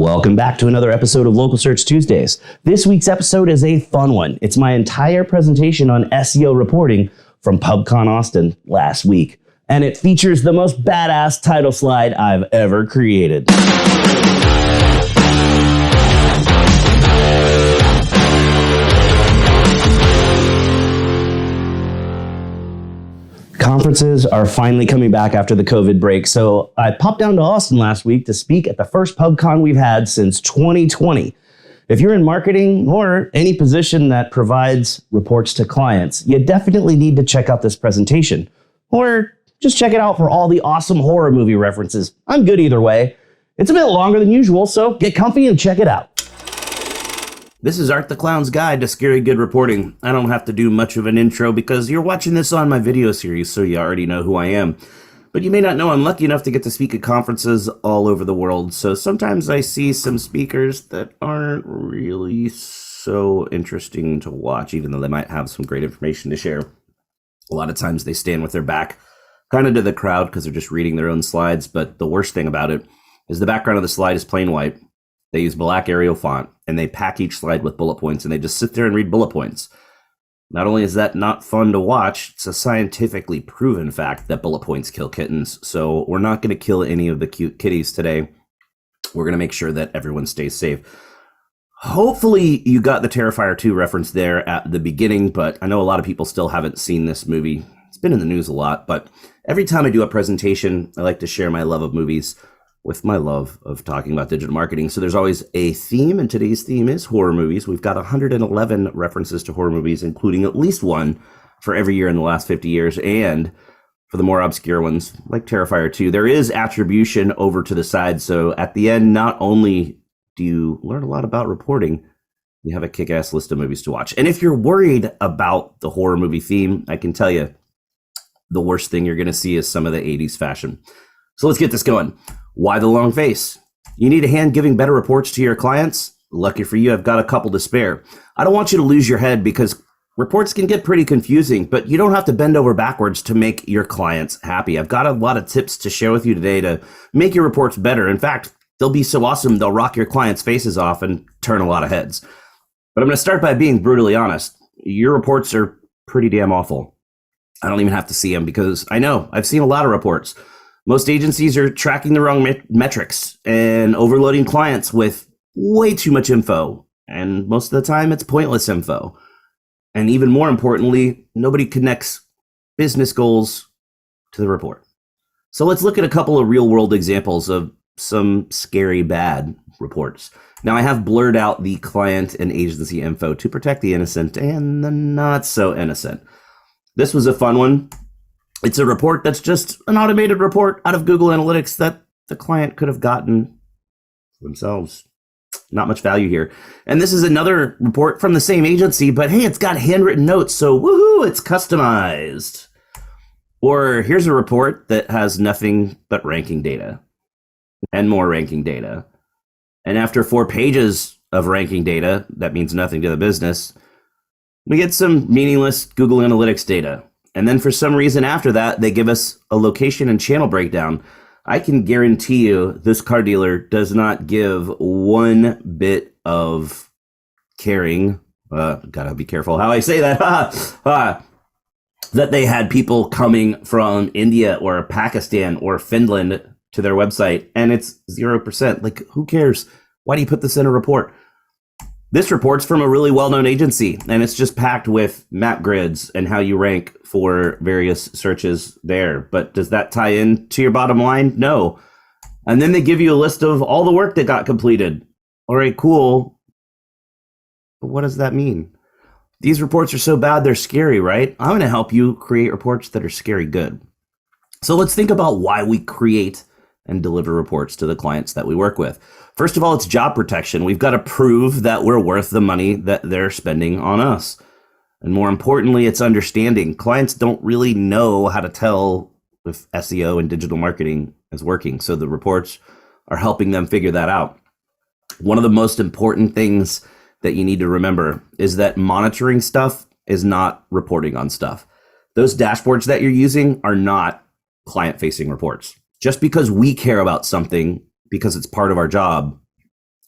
Welcome back to another episode of Local Search Tuesdays. This week's episode is a fun one. It's my entire presentation on SEO reporting from Pubcon Austin last week. And it features the most badass title slide I've ever created. Conferences are finally coming back after the COVID break, so I popped down to Austin last week to speak at the first PubCon we've had since 2020. If you're in marketing or any position that provides reports to clients, you definitely need to check out this presentation. Or just check it out for all the awesome horror movie references. I'm good either way. It's a bit longer than usual, so get comfy and check it out. This is Art the Clown's Guide to Scary Good Reporting. I don't have to do much of an intro because you're watching this on my video series, so you already know who I am. But you may not know I'm lucky enough to get to speak at conferences all over the world, so sometimes I see some speakers that aren't really so interesting to watch, even though they might have some great information to share. A lot of times they stand with their back kind of to the crowd because they're just reading their own slides, but the worst thing about it is the background of the slide is plain white. They use black Arial font, and they pack each slide with bullet points, and they just sit there and read bullet points. Not only is that not fun to watch, it's a scientifically proven fact that bullet points kill kittens. So we're not going to kill any of the cute kitties today. We're going to make sure that everyone stays safe. Hopefully you got the Terrifier 2 reference there at the beginning, but I know a lot of people still haven't seen this movie. It's been in the news a lot, but every time I do a presentation, I like to share my love of movies with my love of talking about digital marketing. So there's always a theme, and today's theme is horror movies. We've got 111 references to horror movies, including at least one for every year in the last 50 years. And for the more obscure ones, like Terrifier 2, there is attribution over to the side. So at the end, not only do you learn a lot about reporting, you have a kick-ass list of movies to watch. And if you're worried about the horror movie theme, I can tell you the worst thing you're going to see is some of the 80s fashion. So let's get this going. Why the long face? You need a hand giving better reports to your clients? Lucky for you, I've got a couple to spare. I don't want you to lose your head because reports can get pretty confusing, but you don't have to bend over backwards to make your clients happy. I've got a lot of tips to share with you today to make your reports better. In fact, they'll be so awesome, they'll rock your clients' faces off and turn a lot of heads. But I'm going to start by being brutally honest. Your reports are pretty damn awful. I don't even have to see them because I know I've seen a lot of reports. Most agencies are tracking the wrong metrics and overloading clients with way too much info. And most of the time, it's pointless info. And even more importantly, nobody connects business goals to the report. So let's look at a couple of real world examples of some scary bad reports. Now, I have blurred out the client and agency info to protect the innocent and the not so innocent. This was a fun one. It's a report that's just an automated report out of Google Analytics that the client could have gotten themselves. Not much value here. And this is another report from the same agency, but hey, it's got handwritten notes, so woohoo, it's customized. Or here's a report that has nothing but ranking data and more ranking data. And after 4 pages of ranking data, that means nothing to the business, we get some meaningless Google Analytics data. And then for some reason after that, they give us a location and channel breakdown. I can guarantee you this car dealer does not give one bit of caring. Gotta be careful how I say that. That they had people coming from India or Pakistan or Finland to their website, and it's 0%. Like, who cares? Why do you put this in a report? This report's from a really well-known agency, and it's just packed with map grids and how you rank for various searches there. But does that tie into your bottom line? No. And then they give you a list of all the work that got completed. All right, cool. But what does that mean? These reports are so bad, they're scary, right? I'm going to help you create reports that are scary good. So let's think about why we create and deliver reports to the clients that we work with. First of all, it's job protection. We've got to prove that we're worth the money that they're spending on us. And more importantly, it's understanding. Clients don't really know how to tell if SEO and digital marketing is working. So the reports are helping them figure that out. One of the most important things that you need to remember is that monitoring stuff is not reporting on stuff. Those dashboards that you're using are not client-facing reports. Just because we care about something because it's part of our job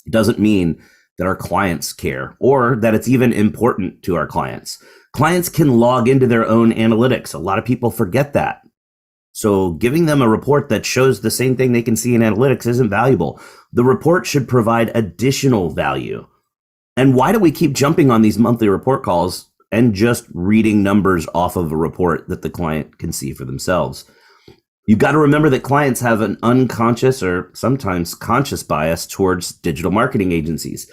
It doesn't mean that our clients care or that it's even important to our clients. Clients can log into their own analytics. A lot of people forget that. So giving them a report that shows the same thing they can see in analytics isn't valuable. The report should provide additional value. And why do we keep jumping on these monthly report calls and just reading numbers off of a report that the client can see for themselves? You've got to remember that clients have an unconscious or sometimes conscious bias towards digital marketing agencies.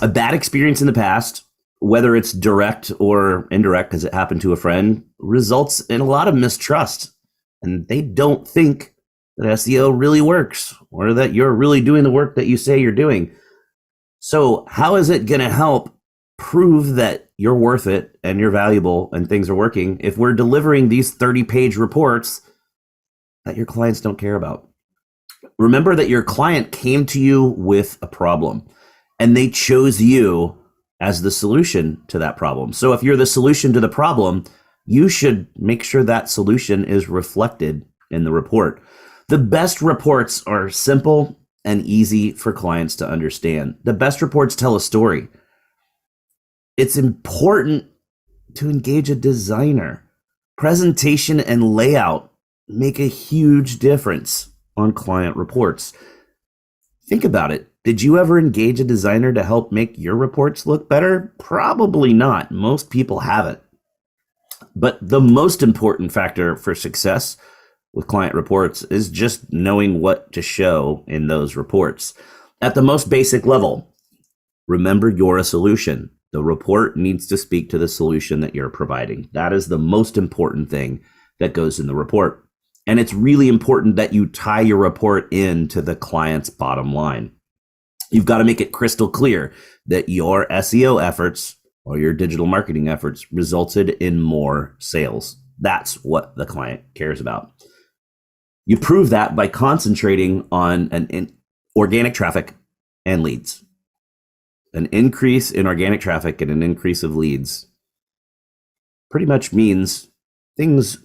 A bad experience in the past, whether it's direct or indirect because it happened to a friend, results in a lot of mistrust. And they don't think that SEO really works or that you're really doing the work that you say you're doing. So how is it going to help prove that you're worth it and you're valuable and things are working if we're delivering these 30-page reports that your clients don't care about? Remember that your client came to you with a problem and they chose you as the solution to that problem. So if you're the solution to the problem, you should make sure that solution is reflected in the report. The best reports are simple and easy for clients to understand. The best reports tell a story. It's important to engage a designer. Presentation and layout make a huge difference on client reports. Think about it. Did you ever engage a designer to help make your reports look better? Probably not. Most people haven't. But the most important factor for success with client reports is just knowing what to show in those reports. At the most basic level, remember you're a solution. The report needs to speak to the solution that you're providing. That is the most important thing that goes in the report. And it's really important that you tie your report into the client's bottom line. You've got to make it crystal clear that your SEO efforts or your digital marketing efforts resulted in more sales. That's what the client cares about. You prove that by concentrating on organic traffic and leads. An increase in organic traffic and an increase of leads pretty much means things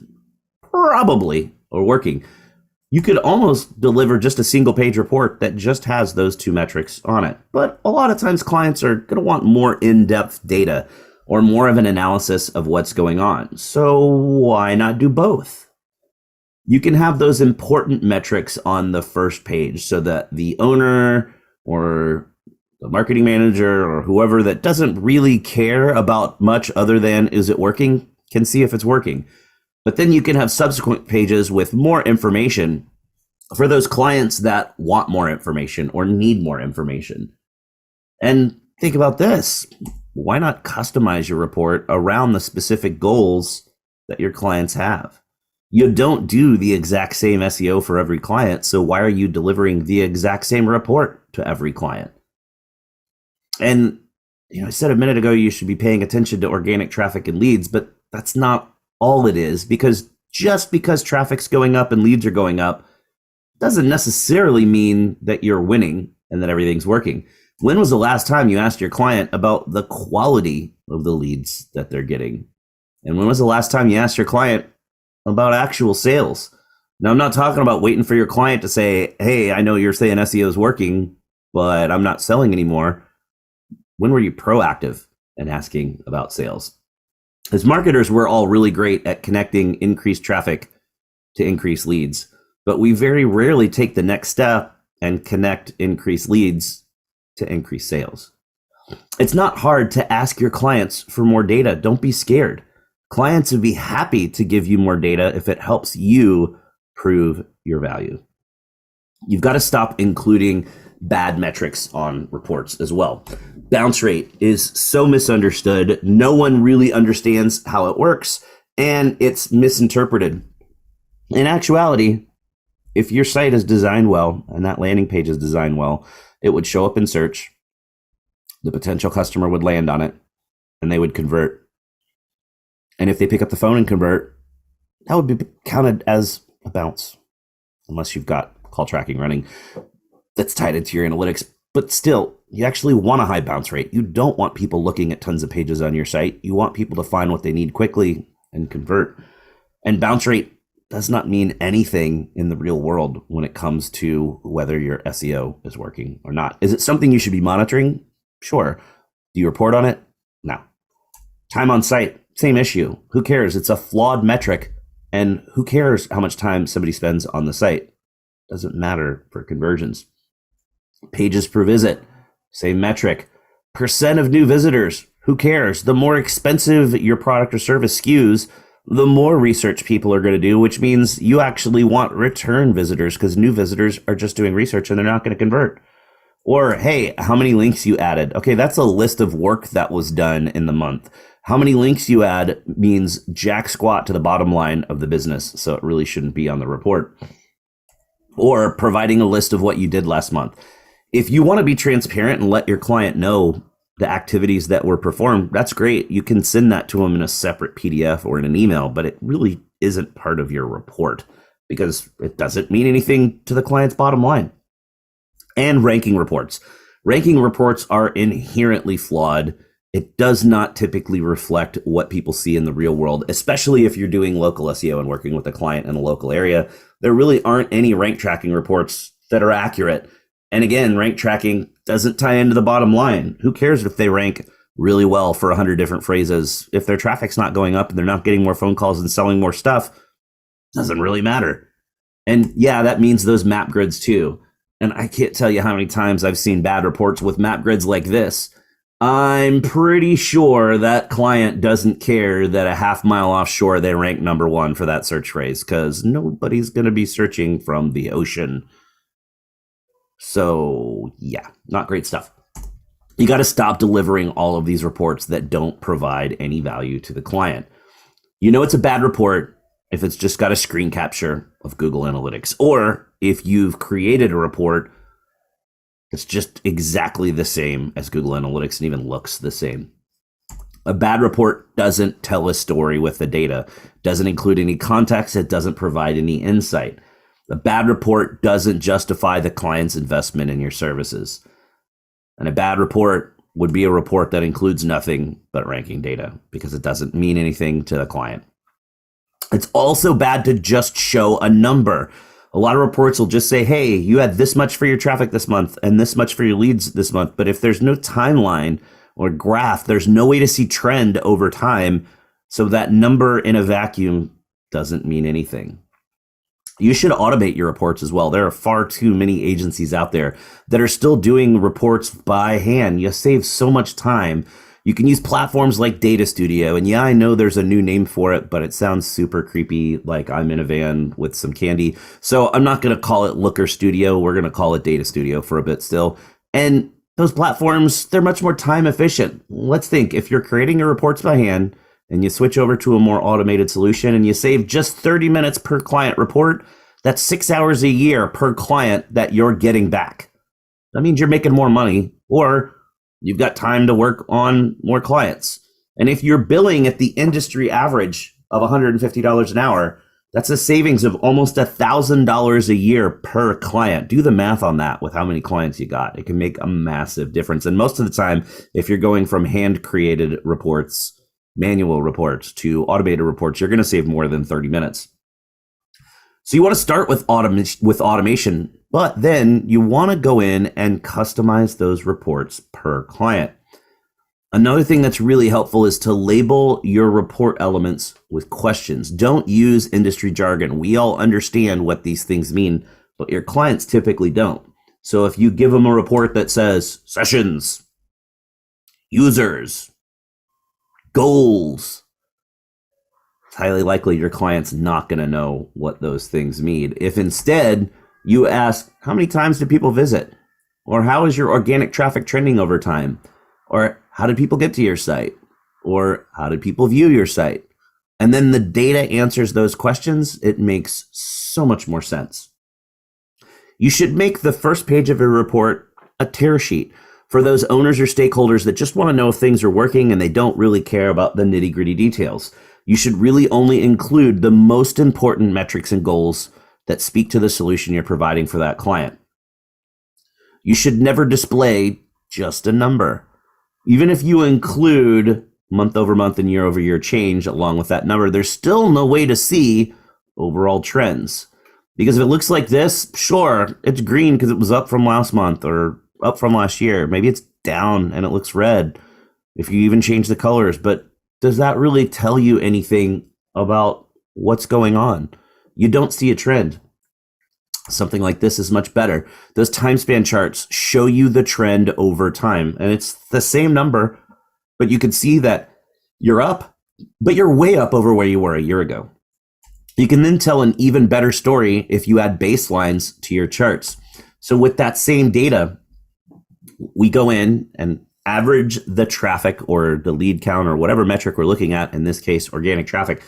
probably are working. You could almost deliver just a single page report that just has those two metrics on it. But a lot of times clients are going to want more in-depth data or more of an analysis of what's going on. So why not do both? You can have those important metrics on the first page so that the owner or the marketing manager or whoever that doesn't really care about much other than is it working can see if it's working. But then you can have subsequent pages with more information for those clients that want more information or need more information. And think about this. Why not customize your report around the specific goals that your clients have? You don't do the exact same SEO for every client, so why are you delivering the exact same report to every client? And I said a minute ago you should be paying attention to organic traffic and leads, but that's not all it is, because just because traffic's going up and leads are going up doesn't necessarily mean that you're winning and that everything's working. When was the last time you asked your client about the quality of the leads that they're getting? And when was the last time you asked your client about actual sales? Now, I'm not talking about waiting for your client to say, hey, I know you're saying SEO is working, but I'm not selling anymore. When were you proactive in asking about sales? As marketers, we're all really great at connecting increased traffic to increased leads, but we very rarely take the next step and connect increased leads to increased sales. It's not hard to ask your clients for more data. Don't be scared. Clients would be happy to give you more data if it helps you prove your value. You've got to stop including bad metrics on reports as well. Bounce rate is so misunderstood. No one really understands how it works, and it's misinterpreted. In actuality, if your site is designed well and that landing page is designed well, it would show up in search. The potential customer would land on it and they would convert. And if they pick up the phone and convert, that would be counted as a bounce, unless you've got call tracking running that's tied into your analytics. But still, you actually want a high bounce rate. You don't want people looking at tons of pages on your site. You want people to find what they need quickly and convert. And bounce rate does not mean anything in the real world when it comes to whether your SEO is working or not. Is it something you should be monitoring? Sure. Do you report on it? No. Time on site, same issue. Who cares? It's a flawed metric. And who cares how much time somebody spends on the site? Doesn't matter for conversions. Pages per visit, same metric. Percent of new visitors, who cares? The more expensive your product or service skews, the more research people are going to do, which means you actually want return visitors because new visitors are just doing research and they're not going to convert. Or, hey, how many links you added? Okay, that's a list of work that was done in the month. How many links you add means jack squat to the bottom line of the business, so it really shouldn't be on the report. Or providing a list of what you did last month. If you want to be transparent and let your client know the activities that were performed, that's great. You can send that to them in a separate PDF or in an email, but it really isn't part of your report because it doesn't mean anything to the client's bottom line. And ranking reports. Ranking reports are inherently flawed. It does not typically reflect what people see in the real world, especially if you're doing local SEO and working with a client in a local area. There really aren't any rank tracking reports that are accurate. And again, rank tracking doesn't tie into the bottom line. Who cares if they rank really well for 100 different phrases? If their traffic's not going up and they're not getting more phone calls and selling more stuff, doesn't really matter. And yeah, that means those map grids too. And I can't tell you how many times I've seen bad reports with map grids like this. I'm pretty sure that client doesn't care that a half mile offshore they rank number one for that search phrase because nobody's going to be searching from the ocean. So yeah, not great stuff. You got to stop delivering all of these reports that don't provide any value to the client. You know it's a bad report if it's just got a screen capture of Google Analytics, or if you've created a report that's just exactly the same as Google Analytics and even looks the same. A bad report doesn't tell a story with the data, doesn't include any context, it doesn't provide any insight. A bad report doesn't justify the client's investment in your services. And a bad report would be a report that includes nothing but ranking data because it doesn't mean anything to the client. It's also bad to just show a number. A lot of reports will just say, hey, you had this much for your traffic this month and this much for your leads this month. But if there's no timeline or graph, there's no way to see trend over time. So that number in a vacuum doesn't mean anything. You should automate your reports as well. There are far too many agencies out there that are still doing reports by hand. You save so much time. You can use platforms like Data Studio. And yeah, I know there's a new name for it, but it sounds super creepy, like I'm in a van with some candy. So I'm not going to call it Looker Studio. We're going to call it Data Studio for a bit still. And those platforms, they're much more time efficient. Let's think, if you're creating your reports by hand and you switch over to a more automated solution and you save just 30 minutes per client report, that's 6 hours a year per client that you're getting back. That means you're making more money, or you've got time to work on more clients. And if you're billing at the industry average of $150 an hour, that's a savings of almost $1,000 a year per client. Do the math on that with how many clients you got. It can make a massive difference. And most of the time, if you're going from hand-created reports, manual reports, to automated reports, you're going to save more than 30 minutes. So you want to start with automation, but then you want to go in and customize those reports per client. Another thing that's really helpful is to label your report elements with questions. Don't use industry jargon. We all understand what these things mean, but your clients typically don't. So if you give them a report that says sessions, users, goals, it's highly likely your client's not going to know what those things mean. If instead you ask, how many times do people visit? Or how is your organic traffic trending over time? Or how did people get to your site? Or how did people view your site? And then the data answers those questions. It makes so much more sense. You should make the first page of your report a tear sheet for those owners or stakeholders that just want to know if things are working and they don't really care about the nitty-gritty details. You should really only include the most important metrics and goals that speak to the solution you're providing for that client. You should never display just a number. Even if you include month over month and year over year change along with that number, there's still no way to see overall trends. Because if it looks like this, sure, it's green because it was up from last month or up from last year. Maybe it's down and it looks red if you even change the colors. But does that really tell you anything about what's going on? You don't see a trend. Something like this is much better. Those time span charts show you the trend over time. And it's the same number, but you can see that you're up, but you're way up over where you were a year ago. You can then tell an even better story if you add baselines to your charts. So with that same data, we go in and average the traffic or the lead count or whatever metric we're looking at, in this case, organic traffic,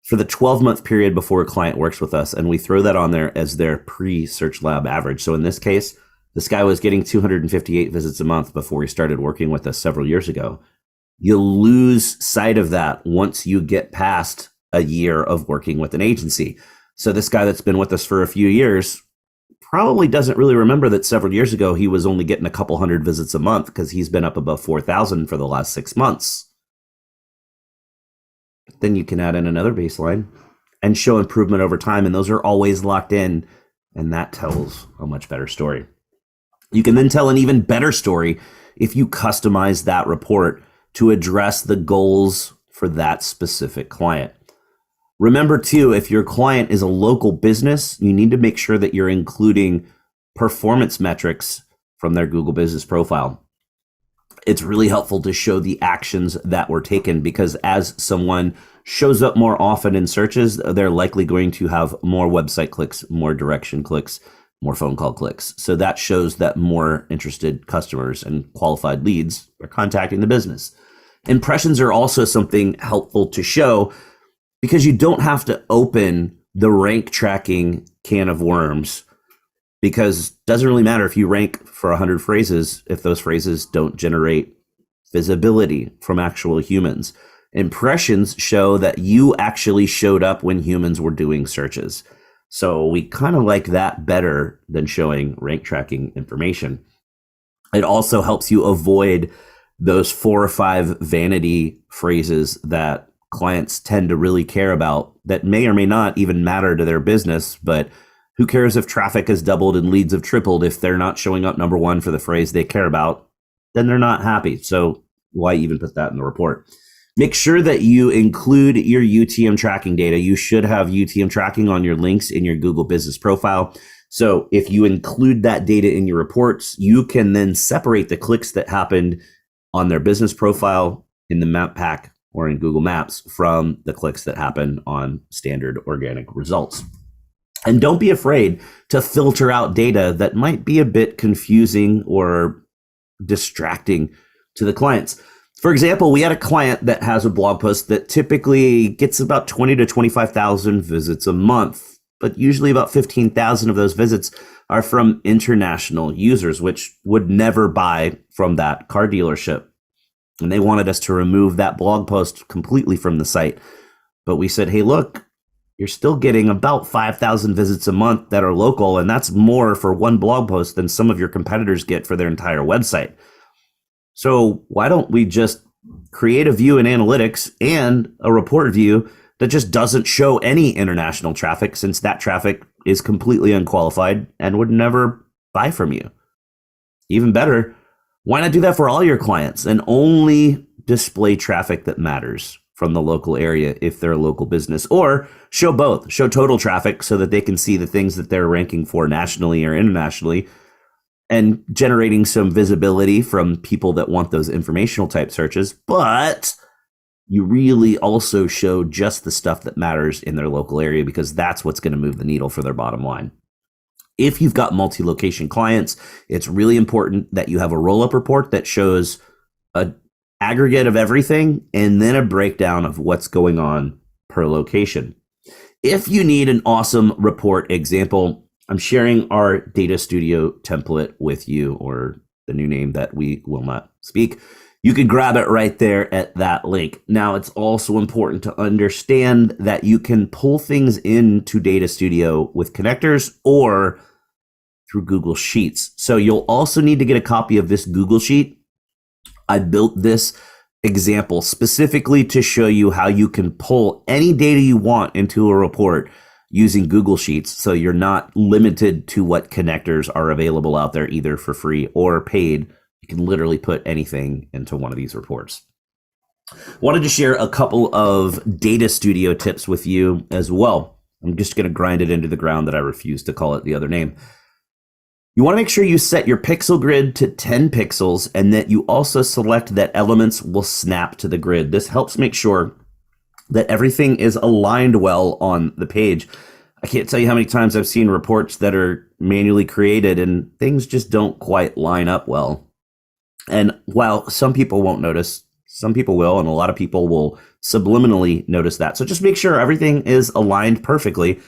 for the 12-month period before a client works with us. And we throw that on there as their pre-SearchLab average. So in this case, this guy was getting 258 visits a month before he started working with us several years ago. You'll lose sight of that once you get past a year of working with an agency. So this guy that's been with us for a few years probably doesn't really remember that several years ago he was only getting a couple hundred visits a month because he's been up above 4,000 for the last 6 months. Then you can add in another baseline and show improvement over time, and those are always locked in, and that tells a much better story. You can then tell an even better story if you customize that report to address the goals for that specific client. Remember too, if your client is a local business, you need to make sure that you're including performance metrics from their Google Business Profile. It's really helpful to show the actions that were taken, because as someone shows up more often in searches, they're likely going to have more website clicks, more direction clicks, more phone call clicks. So that shows that more interested customers and qualified leads are contacting the business. Impressions are also something helpful to show, because you don't have to open the rank tracking can of worms, because it doesn't really matter if you rank for 100 phrases if those phrases don't generate visibility from actual humans. Impressions show that you actually showed up when humans were doing searches. So we kind of like that better than showing rank tracking information. It also helps you avoid those 4 or 5 vanity phrases that clients tend to really care about that may or may not even matter to their business, but who cares if traffic has doubled and leads have tripled if they're not showing up number one for the phrase they care about? Then they're not happy. So why even put that in the report? Make sure that you include your UTM tracking data. You should have UTM tracking on your links in your Google Business Profile. So if you include that data in your reports, you can then separate the clicks that happened on their business profile in the map pack or in Google Maps from the clicks that happen on standard organic results. And don't be afraid to filter out data that might be a bit confusing or distracting to the clients. For example, we had a client that has a blog post that typically gets about 20 to 25,000 visits a month, but usually about 15,000 of those visits are from international users, which would never buy from that car dealership. And they wanted us to remove that blog post completely from the site. But we said, hey, look, you're still getting about 5,000 visits a month that are local, and that's more for one blog post than some of your competitors get for their entire website. So why don't we just create a view in analytics and a report view that just doesn't show any international traffic, since that traffic is completely unqualified and would never buy from you? Even better, why not do that for all your clients and only display traffic that matters from the local area if they're a local business, or show both, show total traffic so that they can see the things that they're ranking for nationally or internationally, and generating some visibility from people that want those informational type searches. But you really also show just the stuff that matters in their local area, because that's what's going to move the needle for their bottom line. If you've got multi-location clients, it's really important that you have a roll-up report that shows an aggregate of everything and then a breakdown of what's going on per location. If you need an awesome report example, I'm sharing our Data Studio template with you, or the new name that we will not speak. You can grab it right there at that link. Now, it's also important to understand that you can pull things into Data Studio with connectors or through Google Sheets. So you'll also need to get a copy of this Google Sheet. I built this example specifically to show you how you can pull any data you want into a report using Google Sheets. So you're not limited to what connectors are available out there, either for free or paid. You can literally put anything into one of these reports. Wanted to share a couple of Data Studio tips with you as well. I'm just going to grind it into the ground that I refuse to call it the other name. You want to make sure you set your pixel grid to 10 pixels and that you also select that elements will snap to the grid. This helps make sure that everything is aligned well on the page. I can't tell you how many times I've seen reports that are manually created and things just don't quite line up well. And while some people won't notice, some people will, and a lot of people will subliminally notice that. So just make sure everything is aligned perfectly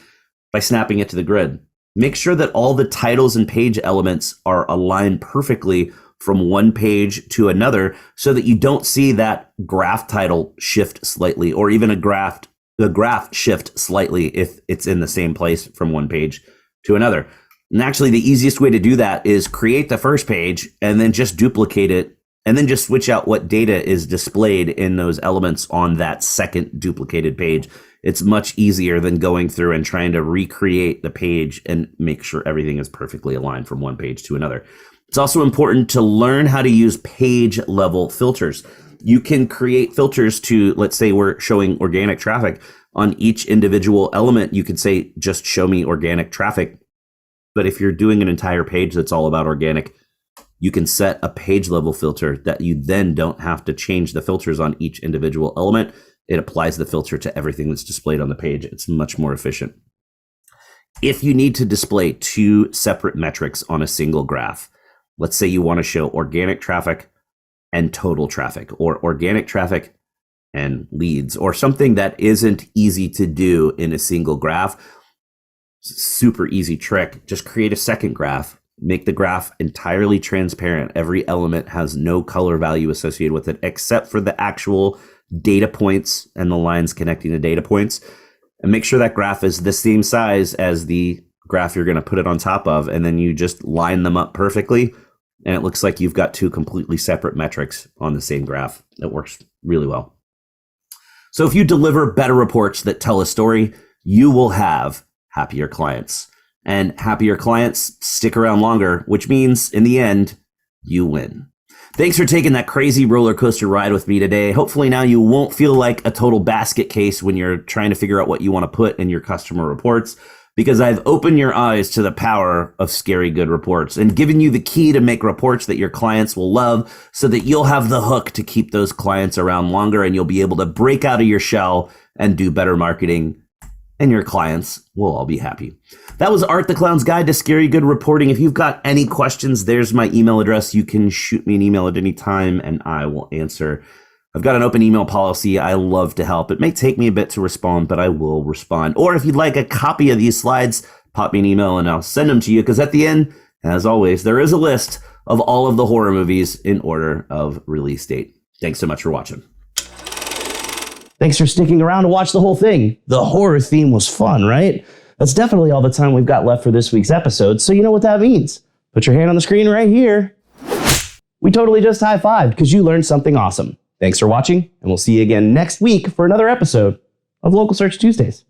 by snapping it to the grid. Make sure that all the titles and page elements are aligned perfectly from one page to another so that you don't see that graph title shift slightly, or even the graph shift slightly if it's in the same place from one page to another. And actually, the easiest way to do that is create the first page and then just duplicate it, and then just switch out what data is displayed in those elements on that second duplicated page. It's much easier than going through and trying to recreate the page and make sure everything is perfectly aligned from one page to another. It's also important to learn how to use page level filters. You can create filters to, let's say we're showing organic traffic on each individual element. You could say, just show me organic traffic. But if you're doing an entire page that's all about organic, you can set a page level filter that you then don't have to change the filters on each individual element. It applies the filter to everything that's displayed on the page. It's much more efficient. If you need to display two separate metrics on a single graph, let's say you want to show organic traffic and total traffic, or organic traffic and leads, or something that isn't easy to do in a single graph. Super easy trick. Just create a second graph. Make the graph entirely transparent. Every element has no color value associated with it except for the actual data points and the lines connecting the data points. And make sure that graph is the same size as the graph you're going to put it on top of. And then you just line them up perfectly. And it looks like you've got two completely separate metrics on the same graph. It works really well. So if you deliver better reports that tell a story, you will have happier clients. And happier clients stick around longer, which means in the end, you win. Thanks for taking that crazy roller coaster ride with me today. Hopefully now you won't feel like a total basket case when you're trying to figure out what you want to put in your customer reports, because I've opened your eyes to the power of scary good reports and given you the key to make reports that your clients will love so that you'll have the hook to keep those clients around longer, and you'll be able to break out of your shell and do better marketing, and your clients will all be happy. That was Art the Clown's Guide to Scary Good Reporting. If you've got any questions, there's my email address. You can shoot me an email at any time and I will answer. I've got an open email policy. I love to help. It may take me a bit to respond, but I will respond. Or if you'd like a copy of these slides, pop me an email and I'll send them to you, because at the end, as always, there is a list of all of the horror movies in order of release date. Thanks so much for watching. Thanks for sticking around to watch the whole thing. The horror theme was fun, right? That's definitely all the time we've got left for this week's episode, so you know what that means. Put your hand on the screen right here. We totally just high-fived because you learned something awesome. Thanks for watching, and we'll see you again next week for another episode of Local Search Tuesdays.